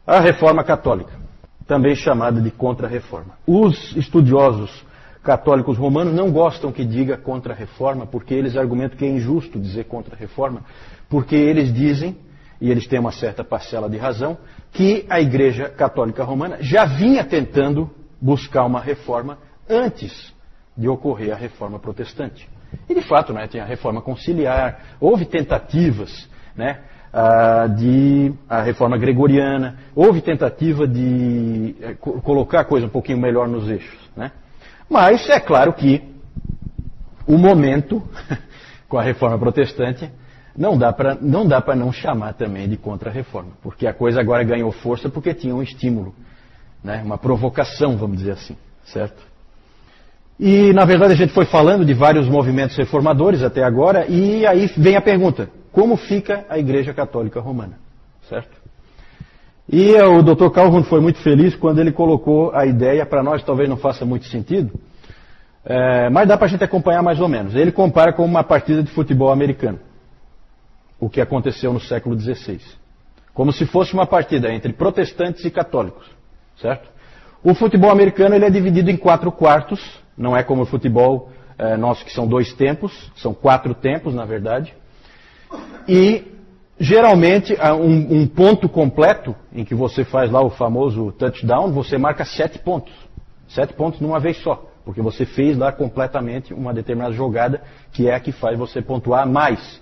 A Reforma Católica, também chamada de Contra-Reforma. Os estudiosos católicos romanos não gostam que diga Contra-Reforma, porque eles argumentam que é injusto dizer Contra-Reforma, porque eles dizem, e eles têm uma certa parcela de razão, que a Igreja Católica Romana já vinha tentando buscar uma reforma antes de ocorrer a Reforma Protestante. E de fato, né, tem a Reforma Conciliar, houve tentativas, né, de a Reforma Gregoriana, houve tentativa de colocar a coisa um pouquinho melhor nos eixos, né? Mas é claro que o momento com a Reforma Protestante não dá para não chamar também de Contra-Reforma, porque a coisa agora ganhou força porque tinha um estímulo, né, uma provocação, vamos dizer assim, certo? E na verdade a gente foi falando de vários movimentos reformadores até agora, e aí vem a pergunta: como fica a Igreja Católica Romana? Certo? E o Dr. Calhoun foi muito feliz quando ele colocou a ideia, para nós talvez não faça muito sentido, mas dá para a gente acompanhar mais ou menos. Ele compara com uma partida de futebol americano, o que aconteceu no século XVI. Como se fosse uma partida entre protestantes e católicos. Certo? O futebol americano ele é dividido em 4 quartos, não é como o futebol nosso que são 2 tempos, são 4 tempos na verdade. E geralmente um ponto completo, em que você faz lá o famoso touchdown, você marca 7 pontos. 7 pontos numa vez só, porque você fez lá completamente uma determinada jogada, que é a que faz você pontuar mais.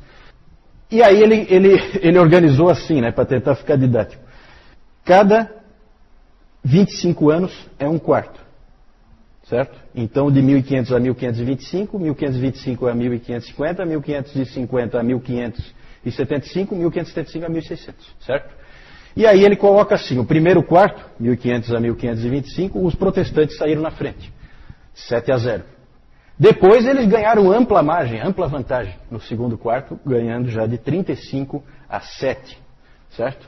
E aí ele organizou assim, né, para tentar ficar didático. Cada 25 anos é um quarto. Certo? Então, de 1500 a 1525, 1525 a 1550, 1550 a 1575, 1575 a 1600. Certo? E aí ele coloca assim: o primeiro quarto, 1500 a 1525, os protestantes saíram na frente. 7-0. Depois eles ganharam ampla margem, ampla vantagem no segundo quarto, ganhando já de 35-7. Certo?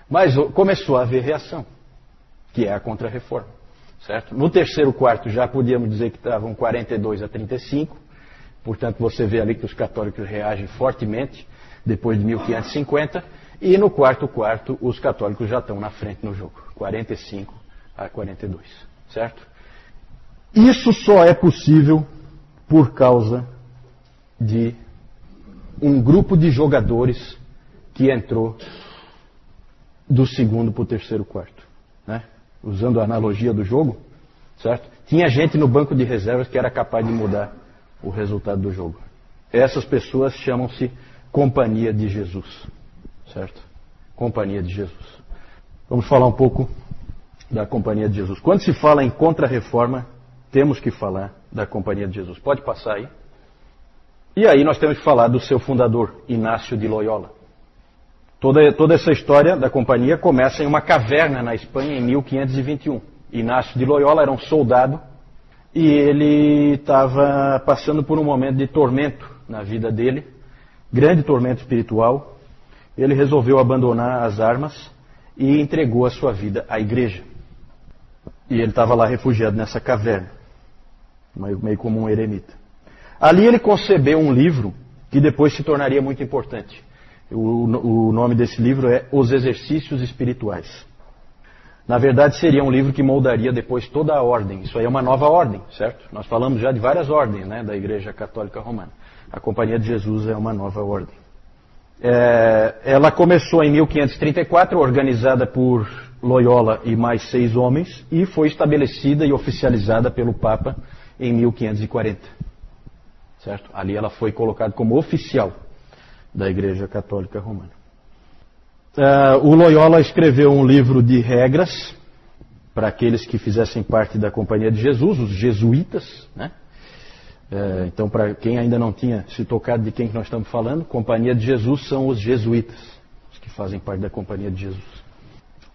Mas começou a haver reação, que é a Contra-Reforma. Certo? No terceiro quarto já podíamos dizer que estavam 42-35, portanto você vê ali que os católicos reagem fortemente depois de 1550, e no quarto os católicos já estão na frente no jogo, 45-42, certo? Isso só é possível por causa de um grupo de jogadores que entrou do segundo para o terceiro quarto, né? Usando a analogia do jogo, certo? Tinha gente no banco de reservas que era capaz de mudar o resultado do jogo. Essas pessoas chamam-se Companhia de Jesus, certo? Companhia de Jesus. Vamos falar um pouco da Companhia de Jesus. Quando se fala em Contra-Reforma, temos que falar da Companhia de Jesus. Pode passar aí. E aí nós temos que falar do seu fundador, Inácio de Loyola. Toda essa história da companhia começa em uma caverna na Espanha em 1521. Inácio de Loyola era um soldado e ele estava passando por um momento de tormento na vida dele, grande tormento espiritual. Ele resolveu abandonar as armas e entregou a sua vida à igreja. E ele estava lá refugiado nessa caverna, meio como um eremita. Ali ele concebeu um livro que depois se tornaria muito importante. O nome desse livro é Os Exercícios Espirituais. Na verdade, seria um livro que moldaria depois toda a ordem. Isso aí é uma nova ordem, certo? Nós falamos já de várias ordens, né, da Igreja Católica Romana. A Companhia de Jesus é uma nova ordem. Ela começou em 1534, organizada por Loyola e mais 6 homens, e foi estabelecida e oficializada pelo Papa em 1540. Certo? Ali ela foi colocada como oficial da Igreja Católica Romana. O Loyola escreveu um livro de regras para aqueles que fizessem parte da Companhia de Jesus, os jesuítas, né? Então, para quem ainda não tinha se tocado de quem que nós estamos falando, Companhia de Jesus são os jesuítas, os que fazem parte da Companhia de Jesus.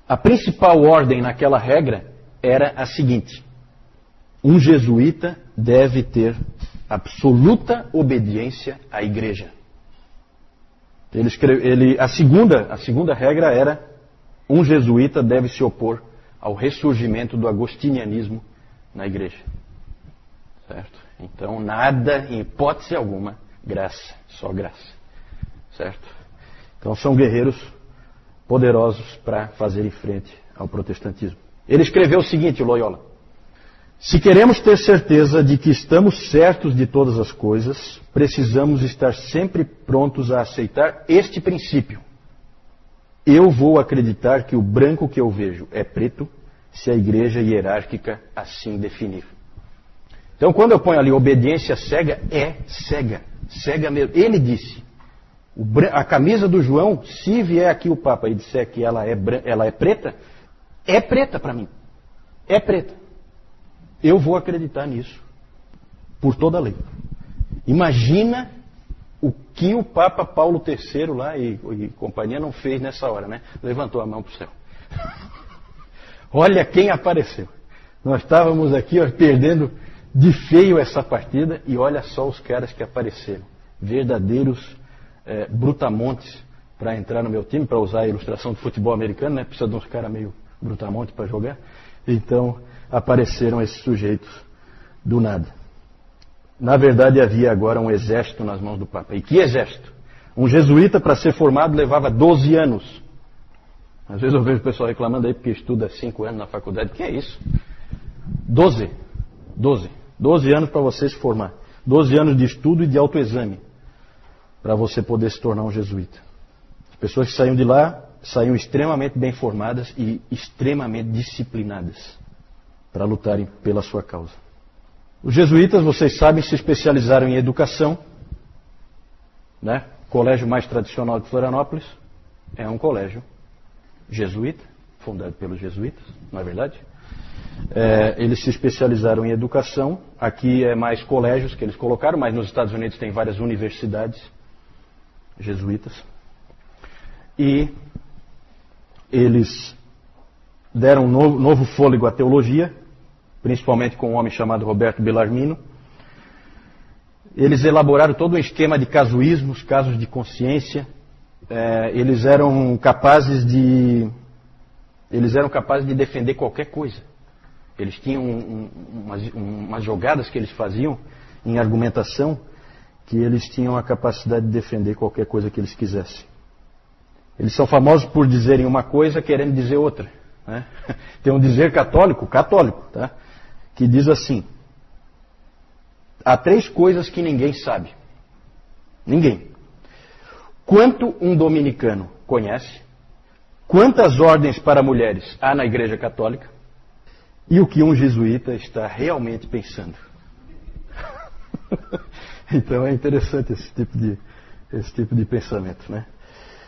A principal ordem naquela regra era a seguinte: um jesuíta deve ter absoluta obediência à igreja. A segunda regra era: um jesuíta deve se opor ao ressurgimento do agostinianismo na igreja. Certo? Então, nada, em hipótese alguma, graça, só graça. Certo? Então, são guerreiros poderosos para fazerem frente ao protestantismo. Ele escreveu o seguinte, Loyola: se queremos ter certeza de que estamos certos de todas as coisas, precisamos estar sempre prontos a aceitar este princípio. Eu vou acreditar que o branco que eu vejo é preto, se a igreja hierárquica assim definir. Então, quando eu ponho ali obediência cega, é cega. Cega mesmo. Ele disse, a camisa do João, se vier aqui o Papa e disser que ela é preta para mim. É preta. Eu vou acreditar nisso, por toda a lei. Imagina o que o Papa Paulo III lá e companhia não fez nessa hora, né? Levantou a mão para o céu. Olha quem apareceu. Nós estávamos aqui perdendo de feio essa partida e olha só os caras que apareceram. Verdadeiros brutamontes para entrar no meu time, para usar a ilustração do futebol americano, né? Precisa de uns caras meio brutamontes para jogar. Então apareceram esses sujeitos do nada. Na verdade havia agora um exército nas mãos do Papa. E que exército? Um jesuíta para ser formado levava 12 anos. Às vezes eu vejo o pessoal reclamando aí porque estuda 5 anos na faculdade. Que é isso? 12 anos para você se formar. 12 anos de estudo e de autoexame para você poder se tornar um jesuíta. As pessoas que saíam de lá saíam extremamente bem formadas e extremamente disciplinadas para lutarem pela sua causa. Os jesuítas, vocês sabem, se especializaram em educação, né? O colégio mais tradicional de Florianópolis é um colégio jesuíta, fundado pelos jesuítas, não é verdade? Eles se especializaram em educação. Aqui é mais colégios que eles colocaram, mas nos Estados Unidos tem várias universidades jesuítas. E eles deram um novo fôlego à teologia, principalmente com um homem chamado Roberto Bellarmino. Eles elaboraram todo um esquema de casuísmos, casos de consciência. Eles eram capazes de defender qualquer coisa. Eles tinham umas jogadas que eles faziam em argumentação que eles tinham a capacidade de defender qualquer coisa que eles quisessem. Eles são famosos por dizerem uma coisa querendo dizer outra, né? Tem um dizer católico, tá? Que diz assim: há 3 coisas que ninguém sabe. Ninguém. Quanto um dominicano conhece, quantas ordens para mulheres há na Igreja Católica e o que um jesuíta está realmente pensando. Então é interessante esse tipo de pensamento, né?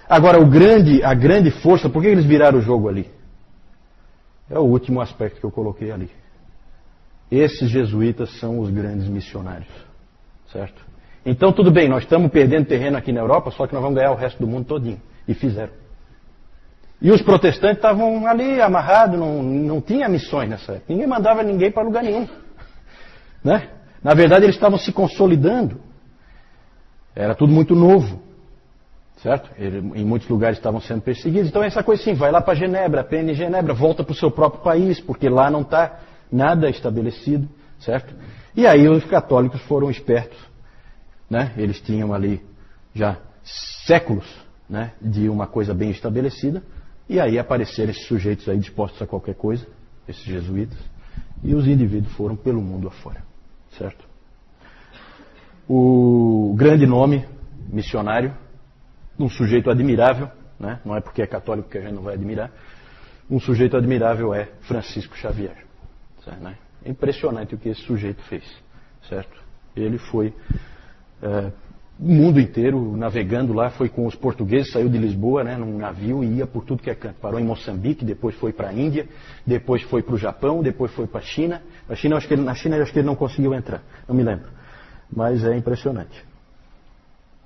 Agora, a grande força, por que eles viraram o jogo ali? É o último aspecto que eu coloquei ali. Esses jesuítas são os grandes missionários, certo? Então tudo bem, nós estamos perdendo terreno aqui na Europa, só que nós vamos ganhar o resto do mundo todinho. E fizeram. E os protestantes estavam ali amarrados, não tinha missões nessa época. Ninguém mandava ninguém para lugar nenhum, né? Na verdade eles estavam se consolidando. Era tudo muito novo, certo? Em muitos lugares estavam sendo perseguidos. Então essa coisa assim, vai lá para Genebra, aprende em Genebra, volta para o seu próprio país, porque lá não está nada estabelecido, certo? E aí os católicos foram espertos, né? Eles tinham ali já séculos, né, de uma coisa bem estabelecida, e aí apareceram esses sujeitos aí dispostos a qualquer coisa, esses jesuítas, e os indivíduos foram pelo mundo afora, certo? O grande nome missionário, um sujeito admirável, né? Não é porque é católico que a gente não vai admirar, um sujeito admirável é Francisco Xavier, certo, né? É impressionante o que esse sujeito fez, certo? Ele foi o mundo inteiro navegando lá, foi com os portugueses, saiu de Lisboa, né, num navio e ia por tudo que é canto. Parou em Moçambique, depois foi para a Índia, depois foi para o Japão, depois foi para a China. Na China eu acho que ele não conseguiu entrar, não me lembro. Mas é impressionante.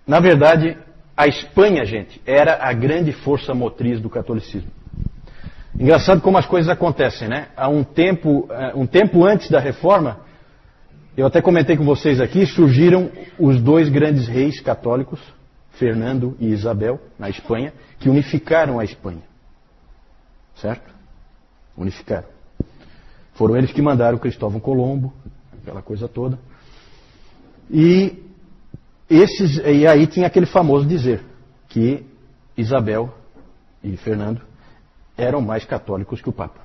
Na verdade, a Espanha, gente, era a grande força motriz do catolicismo. Engraçado como as coisas acontecem, né? Há um tempo antes da Reforma, eu até comentei com vocês aqui, surgiram os 2 grandes reis católicos, Fernando e Isabel, na Espanha, que unificaram a Espanha. Certo? Unificaram. Foram eles que mandaram Cristóvão Colombo, aquela coisa toda. E aí tinha aquele famoso dizer que Isabel e Fernando eram mais católicos que o Papa.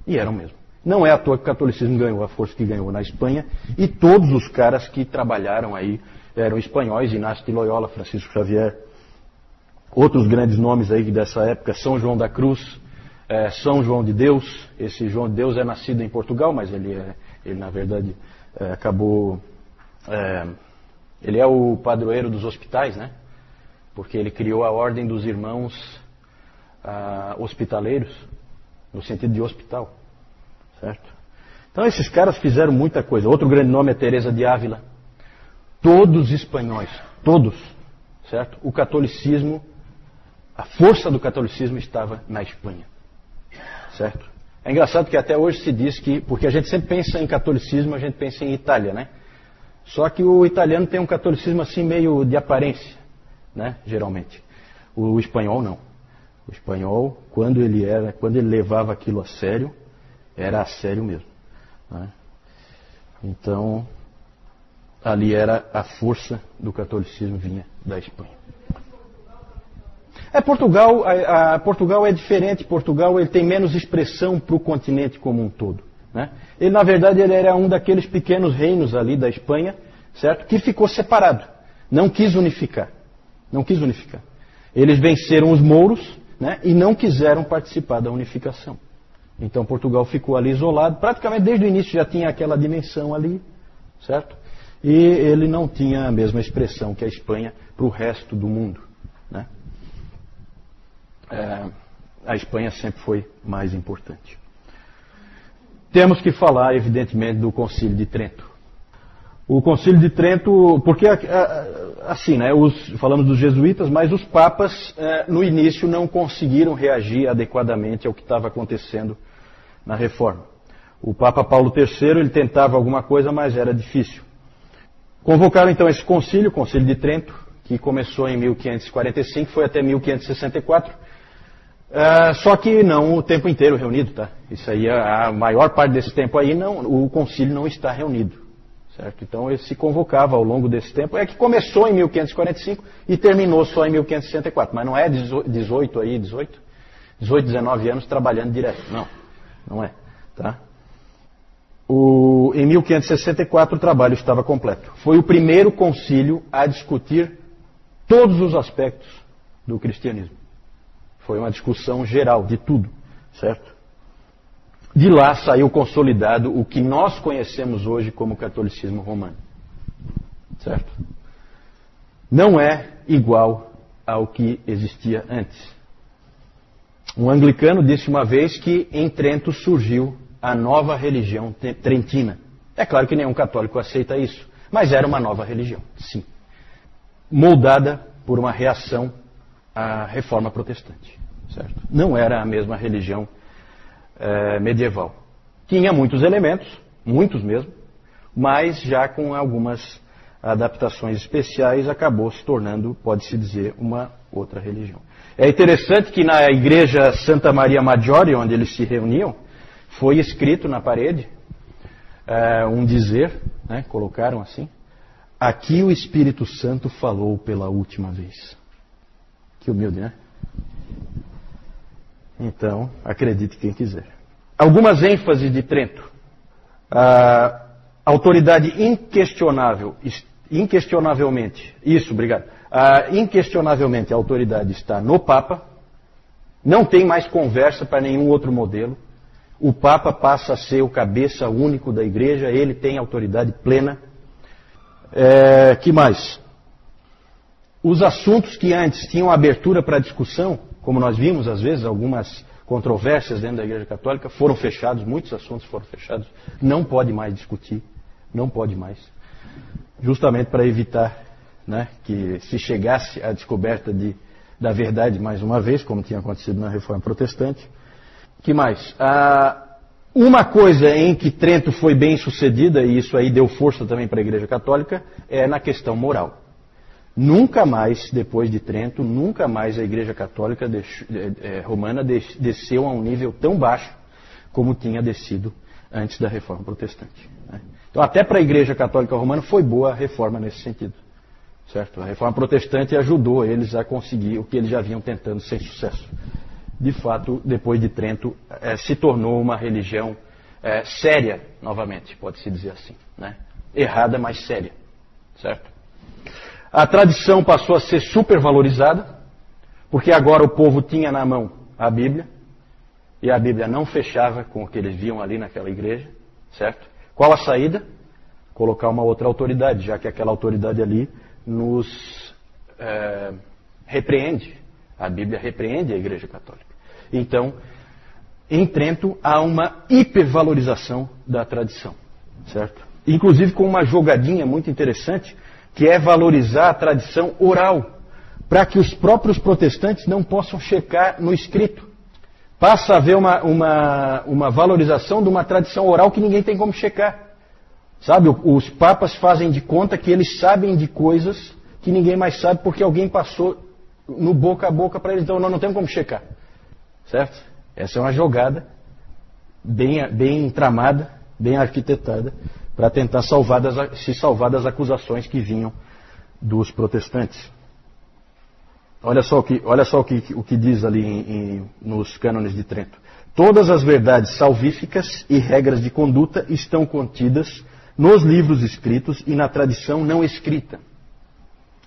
E eram mesmo. Não é à toa que o catolicismo ganhou a força que ganhou na Espanha, e todos os caras que trabalharam aí eram espanhóis, Inácio de Loyola, Francisco Xavier, outros grandes nomes aí dessa época, São João da Cruz, São João de Deus. Esse João de Deus é nascido em Portugal, mas ele na verdade acabou... ele é o padroeiro dos hospitais, né? Porque ele criou a Ordem dos Irmãos Hospitaleiros, no sentido de hospital, certo? Então esses caras fizeram muita coisa. Outro grande nome é Teresa de Ávila. Todos espanhóis, todos, certo? O catolicismo, a força do catolicismo estava na Espanha, certo? É engraçado que até hoje se diz que, porque a gente sempre pensa em catolicismo, a gente pensa em Itália, né? Só que o italiano tem um catolicismo assim meio de aparência, né? Geralmente. O espanhol não. O espanhol, quando ele levava aquilo a sério, era a sério mesmo, né? Então, ali era a força do catolicismo, vinha da Espanha. Portugal é diferente. Portugal ele tem menos expressão para o continente como um todo, né? Ele, na verdade, ele era um daqueles pequenos reinos ali da Espanha, certo? Que ficou separado. Não quis unificar. Não quis unificar. Eles venceram os mouros, né? E não quiseram participar da unificação. Então Portugal ficou ali isolado. Praticamente desde o início já tinha aquela dimensão ali, certo? E ele não tinha a mesma expressão que a Espanha para o resto do mundo, né? A Espanha sempre foi mais importante. Temos que falar, evidentemente, do Concílio de Trento. O Concílio de Trento, porque assim, né, falamos dos jesuítas, mas os papas no início não conseguiram reagir adequadamente ao que estava acontecendo na Reforma. O Papa Paulo III, ele tentava alguma coisa, mas era difícil. Convocaram então esse concílio, o Concílio de Trento, que começou em 1545, foi até 1564. Só que não o tempo inteiro reunido, tá? Isso aí, a maior parte desse tempo aí, o concílio não está reunido, certo? Então ele se convocava ao longo desse tempo. É que começou em 1545 e terminou só em 1564, mas não é 18, 19 anos trabalhando direto, não é, tá? Em 1564 o trabalho estava completo. Foi o primeiro concílio a discutir todos os aspectos do cristianismo. Foi uma discussão geral de tudo, certo? De lá saiu consolidado o que nós conhecemos hoje como catolicismo romano, certo? Não é igual ao que existia antes. Um anglicano disse uma vez que em Trento surgiu a nova religião trentina. É claro que nenhum católico aceita isso, mas era uma nova religião, sim. Moldada por uma reação à reforma protestante, certo? Não era a mesma religião medieval. Tinha muitos elementos, muitos mesmo, mas já com algumas adaptações especiais acabou se tornando, pode-se dizer, uma outra religião. É interessante que na igreja Santa Maria Maggiore, onde eles se reuniam, foi escrito na parede um dizer, né, colocaram assim: aqui o Espírito Santo falou pela última vez. Que humilde, né? Então, acredite quem quiser. Algumas ênfases de Trento. Autoridade inquestionavelmente, inquestionavelmente a autoridade está no Papa. Não tem mais conversa para nenhum outro modelo. O Papa passa a ser o cabeça único da igreja, ele tem autoridade plena. Que mais? Os assuntos que antes tinham abertura para discussão, como nós vimos às vezes, algumas controvérsias dentro da Igreja Católica, foram fechados, muitos assuntos foram fechados. Não pode mais discutir, não pode mais. Justamente para evitar, né, que se chegasse à descoberta da verdade mais uma vez, como tinha acontecido na Reforma Protestante. Que mais? Uma coisa em que Trento foi bem sucedida, e isso aí deu força também para a Igreja Católica, é na questão moral. Nunca mais, depois de Trento, nunca mais a Igreja Católica romana desceu a um nível tão baixo como tinha descido antes da Reforma Protestante, né? Então, até para a Igreja Católica Romana foi boa a reforma nesse sentido, certo? A reforma protestante ajudou eles a conseguir o que eles já vinham tentando sem sucesso. De fato, depois de Trento, se tornou uma religião séria, novamente, pode-se dizer assim, né? Errada, mas séria, certo? A tradição passou a ser supervalorizada, porque agora o povo tinha na mão a Bíblia, e a Bíblia não fechava com o que eles viam ali naquela igreja, certo? Qual a saída? Colocar uma outra autoridade, já que aquela autoridade ali nos repreende. A Bíblia repreende a Igreja Católica. Então, em Trento há uma hipervalorização da tradição, certo? Inclusive com uma jogadinha muito interessante, que é valorizar a tradição oral, para que os próprios protestantes não possam checar no escrito. Passa a haver uma valorização de uma tradição oral que ninguém tem como checar. Sabe, os papas fazem de conta que eles sabem de coisas que ninguém mais sabe porque alguém passou no boca a boca para eles. Então nós não temos como checar. Certo? Essa é uma bem tramada, bem arquitetada, para tentar se salvar das acusações que vinham dos protestantes. Olha só o que diz ali nos cânones de Trento. Todas as verdades salvíficas e regras de conduta estão contidas nos livros escritos e na tradição não escrita,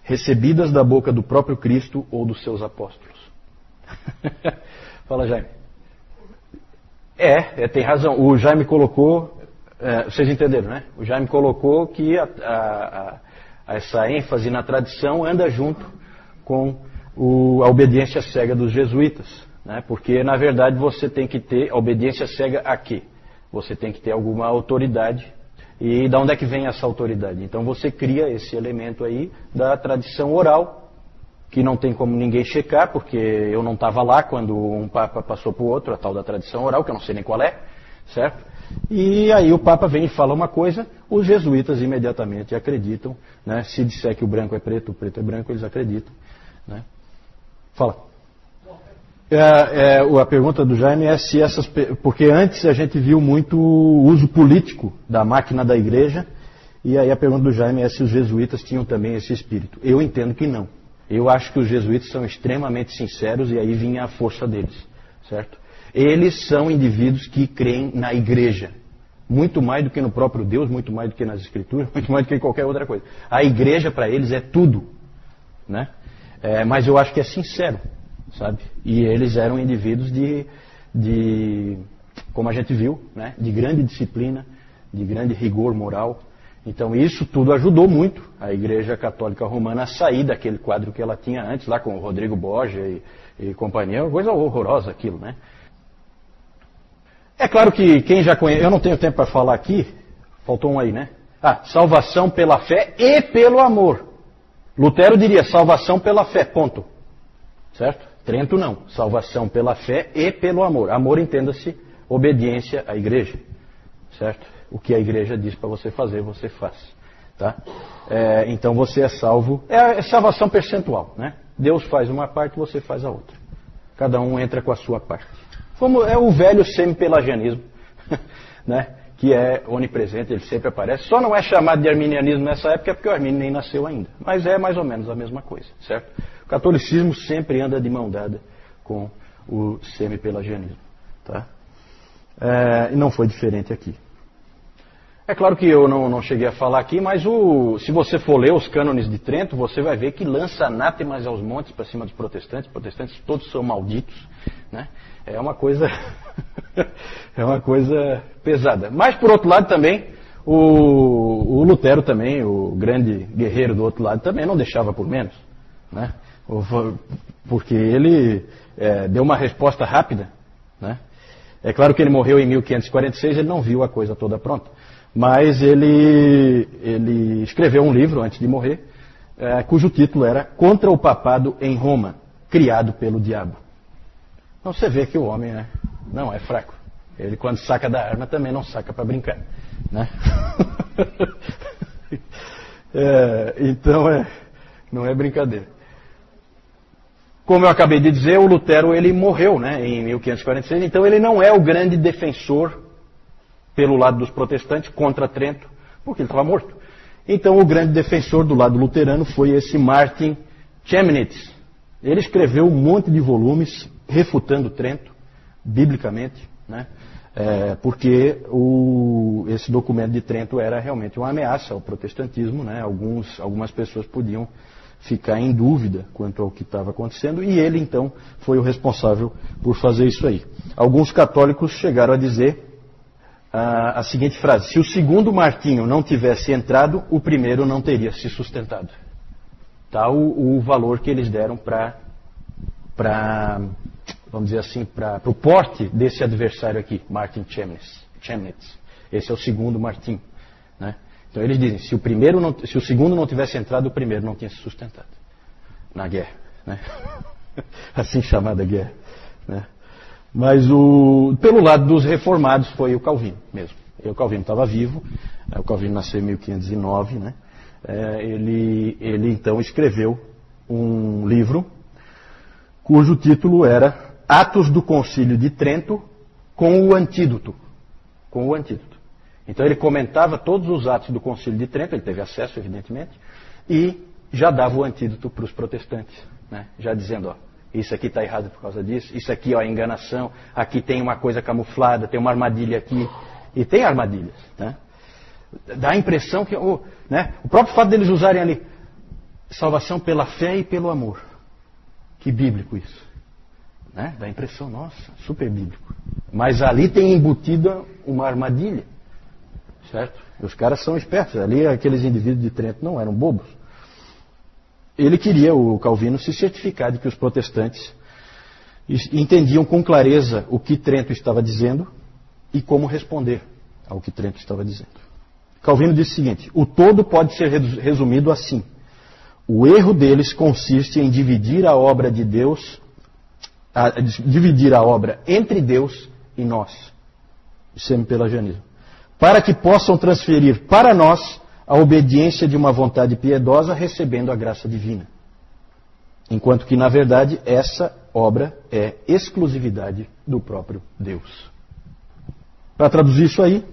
recebidas da boca do próprio Cristo ou dos seus apóstolos. Fala, Jaime. Tem razão. O Jaime colocou, vocês entenderam, né? O Jaime colocou que essa ênfase na tradição anda junto com a obediência cega dos jesuítas, né? Porque, na verdade, você tem que ter a obediência cega a quê? Você tem que ter alguma autoridade. E de onde é que vem essa autoridade? Então você cria esse elemento aí da tradição oral, que não tem como ninguém checar, porque eu não estava lá quando um papa passou para o outro, a tal da tradição oral, que eu não sei nem qual é, certo? E aí o papa vem e fala uma coisa, os jesuítas imediatamente acreditam, né? Se disser que o branco é preto, o preto é branco, eles acreditam, né? Fala. A pergunta do Jaime é se porque antes a gente viu muito o uso político da máquina da igreja, e aí a pergunta do Jaime é se os jesuítas tinham também esse espírito. Eu entendo que não. Eu acho que os jesuítas são extremamente sinceros e aí vinha a força deles, certo? Eles são indivíduos que creem na igreja, muito mais do que no próprio Deus, muito mais do que nas escrituras, muito mais do que em qualquer outra coisa. A igreja para eles é tudo, né? Mas eu acho que é sincero, sabe? E eles eram indivíduos como a gente viu, né? De grande disciplina, de grande rigor moral. Então isso tudo ajudou muito a Igreja Católica Romana a sair daquele quadro que ela tinha antes, lá com o Rodrigo Borgia e companhia. Uma coisa horrorosa aquilo, né? É claro que quem já conhece... Eu não tenho tempo para falar aqui. Faltou um aí, né? Salvação pela fé e pelo amor. Lutero diria salvação pela fé, ponto. Certo? Trento não. Salvação pela fé e pelo amor. Amor, entenda-se, obediência à igreja. Certo? O que a igreja diz para você fazer, você faz. Tá? Então você é salvo. É salvação percentual, né? Deus faz uma parte, você faz a outra. Cada um entra com a sua parte. Como é o velho semi-pelagianismo, né? Que é onipresente, ele sempre aparece. Só não é chamado de arminianismo nessa época porque o Armínio nem nasceu ainda. Mas é mais ou menos a mesma coisa, certo? O catolicismo sempre anda de mão dada com o semi-pelagianismo. Tá? E não foi diferente aqui. É claro que eu não cheguei a falar aqui, mas se você for ler os cânones de Trento, você vai ver que lança anátemas aos montes para cima dos protestantes. Os protestantes todos são malditos, né? É uma coisa pesada. Mas por outro lado também, o Lutero também, o grande guerreiro do outro lado, também não deixava por menos, né? Porque ele deu uma resposta rápida, né? É claro que ele morreu em 1546, ele não viu a coisa toda pronta. Mas ele escreveu um livro antes de morrer, cujo título era Contra o Papado em Roma, criado pelo diabo. Então você vê que o homem não é fraco. Ele quando saca da arma também não saca para brincar, né? Então não é brincadeira. Como eu acabei de dizer, o Lutero ele morreu, né, em 1546, então ele não é o grande defensor pelo lado dos protestantes contra Trento, porque ele estava morto. Então o grande defensor do lado luterano foi esse Martin Chemnitz. Ele escreveu um monte de volumes refutando Trento, biblicamente, né? Porque esse documento de Trento era realmente uma ameaça ao protestantismo, né? Algumas pessoas podiam ficar em dúvida quanto ao que estava acontecendo, e ele então foi o responsável por fazer isso aí. Alguns católicos chegaram a dizer a seguinte frase: se o segundo Martinho não tivesse entrado, o primeiro não teria se sustentado. Tal o valor que eles deram para vamos dizer assim, para o porte desse adversário aqui, Martin Chemnitz. Esse é o segundo Martim, né? Então eles dizem, se o segundo não tivesse entrado, o primeiro não tinha se sustentado na guerra, né? Assim chamada guerra, né? Mas pelo lado dos reformados foi o Calvino mesmo. O Calvino estava vivo, o Calvino nasceu em 1509, né? Ele então escreveu um livro cujo título era Atos do Concílio de Trento com o Antídoto. Com o Antídoto. Então ele comentava todos os atos do Concílio de Trento, ele teve acesso, evidentemente, e já dava o antídoto para os protestantes, né? Já dizendo, ó, isso aqui está errado por causa disso, isso aqui ó, é enganação, aqui tem uma coisa camuflada, tem uma armadilha aqui, e tem armadilhas, né? Dá a impressão que, né, o próprio fato deles usarem ali, salvação pela fé e pelo amor. Que bíblico isso. Né? Dá a impressão, nossa, super bíblico. Mas ali tem embutida uma armadilha. Certo? E os caras são espertos. Ali aqueles indivíduos de Trento não eram bobos. Ele queria, o Calvino, se certificar de que os protestantes entendiam com clareza o que Trento estava dizendo e como responder ao que Trento estava dizendo. Calvino disse o seguinte: o todo pode ser resumido assim. O erro deles consiste em dividir a obra de Deus, dividir a obra entre Deus e nós, semi-pelagianismo, para que possam transferir para nós a obediência de uma vontade piedosa recebendo a graça divina. Enquanto que, na verdade, essa obra é exclusividade do próprio Deus. Para traduzir isso aí,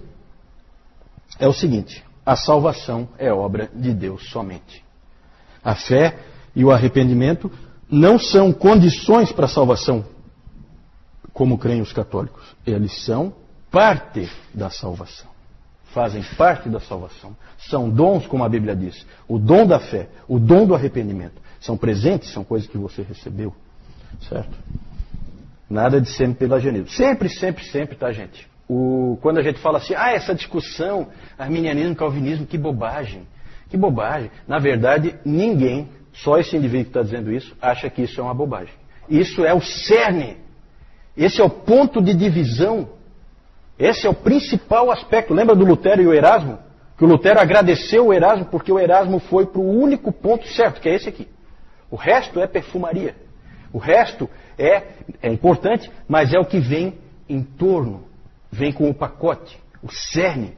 é o seguinte: a salvação é obra de Deus somente. A fé e o arrependimento não são condições para a salvação, como creem os católicos. Eles são parte da salvação. Fazem parte da salvação. São dons, como a Bíblia diz. O dom da fé, o dom do arrependimento. São presentes, são coisas que você recebeu. Certo? Nada de semi-pelagianismo. Sempre, sempre, sempre, tá, gente? Quando a gente fala assim, essa discussão, arminianismo, calvinismo, que bobagem. Que bobagem. Na verdade, ninguém, só esse indivíduo que está dizendo isso, acha que isso é uma bobagem. Isso é o cerne. Esse é o ponto de divisão. Esse é o principal aspecto. Lembra do Lutero e o Erasmo? Que o Lutero agradeceu o Erasmo porque o Erasmo foi para o único ponto certo, que é esse aqui. O resto é perfumaria. O resto é importante, mas é o que vem em torno. Vem com o pacote. O cerne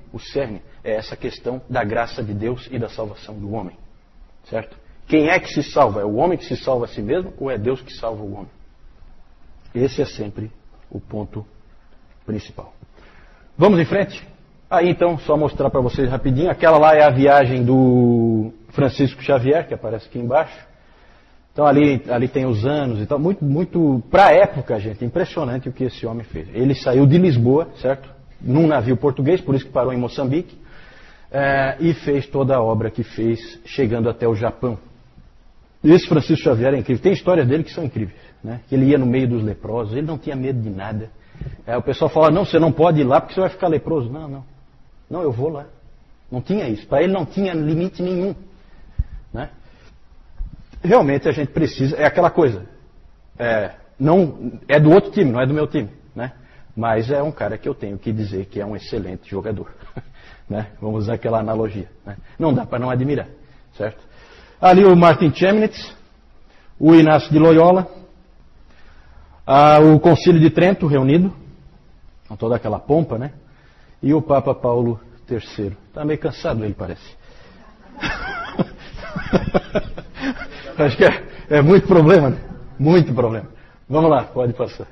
é essa questão da graça de Deus e da salvação do homem. Certo? Quem é que se salva? É o homem que se salva a si mesmo ou é Deus que salva o homem? Esse é sempre o ponto principal. Vamos em frente? Aí então, só mostrar para vocês rapidinho. Aquela lá é a viagem do Francisco Xavier, que aparece aqui embaixo. Então ali tem os anos e tal. Muito para a época, gente, impressionante o que esse homem fez. Ele saiu de Lisboa, certo? Num navio português, por isso que parou em Moçambique. E fez toda a obra que fez, chegando até o Japão. Esse Francisco Xavier é incrível. Tem histórias dele que são incríveis. Né? Ele ia no meio dos leprosos, ele não tinha medo de nada. O pessoal fala, não, você não pode ir lá porque você vai ficar leproso. Não, eu vou lá. Não tinha isso. Para ele não tinha limite nenhum. Né? Realmente a gente precisa, é aquela coisa. Não, é do outro time, não é do meu time. Né? Mas é um cara que eu tenho que dizer que é um excelente jogador. Né? Vamos usar aquela analogia. Né? Não dá para não admirar. Certo? Ali o Martin Chemnitz, o Inácio de Loyola, o Concílio de Trento reunido, com toda aquela pompa, né? E o Papa Paulo III. Está meio cansado ele, parece. Acho que é muito problema, né? Muito problema. Vamos lá, pode passar.